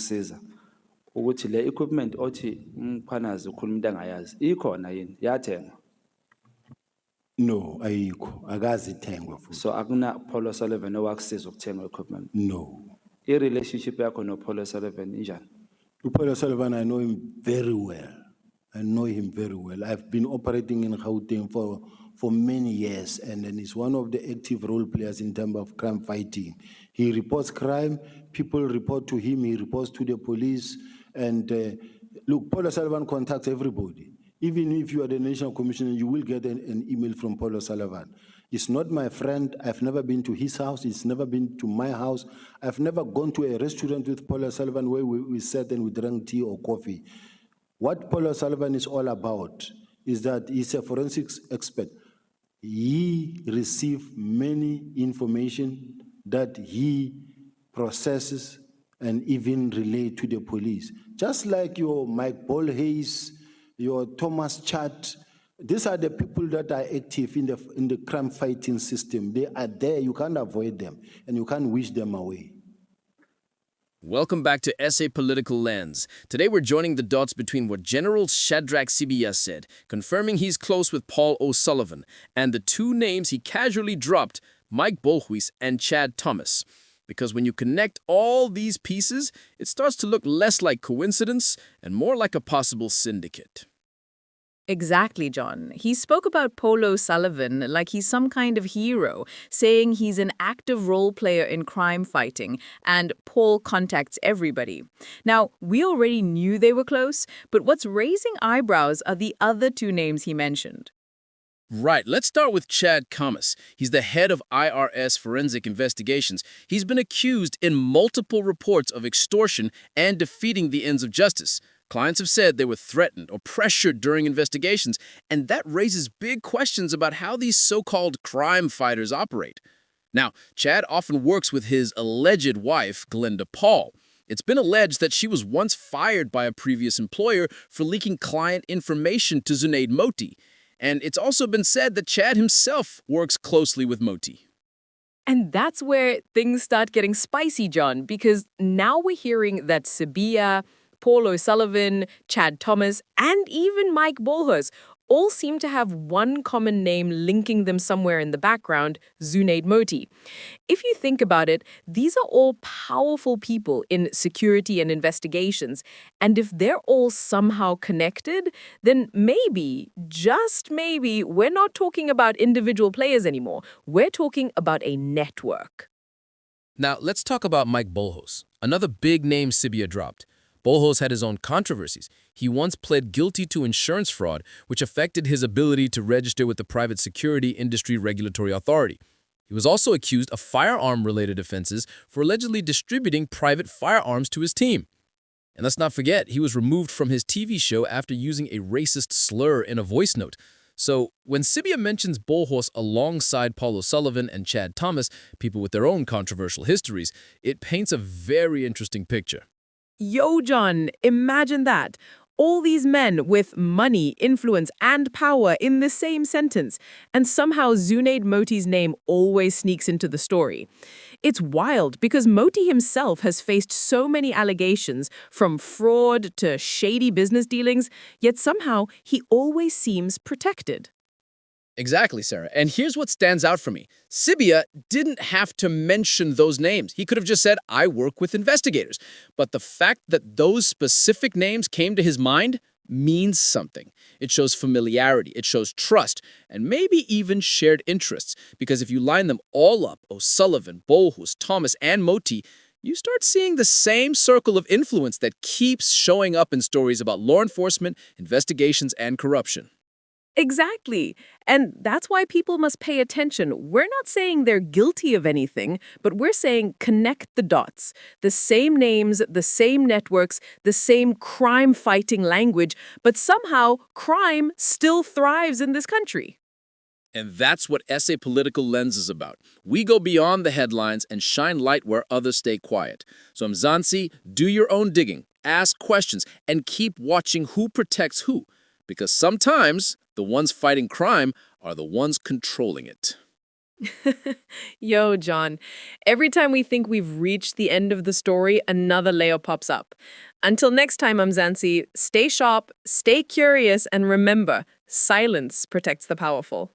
ungisiza ukuthi le equipment othi umkhwanazi ukhuluma into engayazi ikhona yini yathengwa. No, ayikho. Akazithengwa futhi. So akuna Paul O'Sullivan owakusiza ukuthenga equipment. No. I-relationship yakho no Paul O'Sullivan injani? Paul O'Sullivan, I know him very well. I know him very well. I've been operating in Gauteng for many years, and then he's one of the active role players in terms of crime fighting. He reports crime, people report to him, he reports to the police, and look, Paul O'Sullivan contacts everybody. Even if you are the National Commissioner, you will get an email from Paul O'Sullivan. He's not my friend. I've never been to his house. He's never been to my house. I've never gone to a restaurant with Paul O'Sullivan where we sat and we drank tea or coffee. What Paul O'Sullivan is all about is that he's a forensics expert. He receives many information that he processes and even relay to the police. Just like your Mike Bolhayes, your Thomas Chat, these are the people that are active in the crime fighting system. They are there, you can't avoid them, and you can't wish them away. Welcome back to SA Political Lens. Today we're joining the dots between what General Shadrach Sibiya said, confirming he's close with Paul O'Sullivan, and the two names he casually dropped, Mike Bolhuis and Chad Thomas. Because when you connect all these pieces, it starts to look less like coincidence and more like a possible syndicate. Exactly, John. He spoke about Paul O'Sullivan like he's some kind of hero, saying he's an active role player in crime fighting, and Paul contacts everybody. Now, we already knew they were close, but what's raising eyebrows are the other two names he mentioned. Right, let's start with Chad Thomas. He's the head of IRS Forensic Investigations. He's been accused in multiple reports of extortion and defeating the ends of justice. Clients have said they were threatened or pressured during investigations, and that raises big questions about how these so-called crime fighters operate. Now, Chad often works with his alleged wife, Glenda Paul. It's been alleged that she was once fired by a previous employer for leaking client information to Zunaid Moti. And it's also been said that Chad himself works closely with Moti. And that's where things start getting spicy, John, because now we're hearing that Sibiya, Paul O'Sullivan, Chad Thomas, and even Mike Bolhuis all seem to have one common name linking them somewhere in the background, Zunaid Moti. If you think about it, these are all powerful people in security and investigations, and if they're all somehow connected, then maybe, just maybe, we're not talking about individual players anymore. We're talking about a network. Now, let's talk about Mike Bolhuis, another big name Sibiya dropped. Bolhuis had his own controversies. He once pled guilty to insurance fraud, which affected his ability to register with the Private Security Industry Regulatory Authority. He was also accused of firearm-related offenses for allegedly distributing private firearms to his team. And let's not forget, he was removed from his TV show after using a racist slur in a voice note. So when Sibiya mentions Bolhuis alongside Paul O'Sullivan and Chad Thomas, people with their own controversial histories, it paints a very interesting picture. Yo, John, imagine that. All these men with money, influence, and power in the same sentence, and somehow Zunaid Moti's name always sneaks into the story. It's wild because Moti himself has faced so many allegations, from fraud to shady business dealings, yet somehow he always seems protected. Exactly, Sarah. And here's what stands out for me. Sibiya didn't have to mention those names. He could have just said, I work with investigators. But the fact that those specific names came to his mind means something. It shows familiarity, it shows trust, and maybe even shared interests. Because if you line them all up, O'Sullivan, Bolhuis, Thomas, and Moti, you start seeing the same circle of influence that keeps showing up in stories about law enforcement, investigations, and corruption. Exactly. And that's why people must pay attention. We're not saying they're guilty of anything, but we're saying connect the dots. The same names, the same networks, the same crime-fighting language, but somehow crime still thrives in this country. And that's what SA Political Lens is about. We go beyond the headlines and shine light where others stay quiet. So Mzansi, do your own digging, ask questions, and keep watching who protects who. Because sometimes the ones fighting crime are the ones controlling it. Yo, John. Every time we think we've reached the end of the story, another layer pops up. Until next time, I'm Zancy. Stay sharp, stay curious, and remember, silence protects the powerful.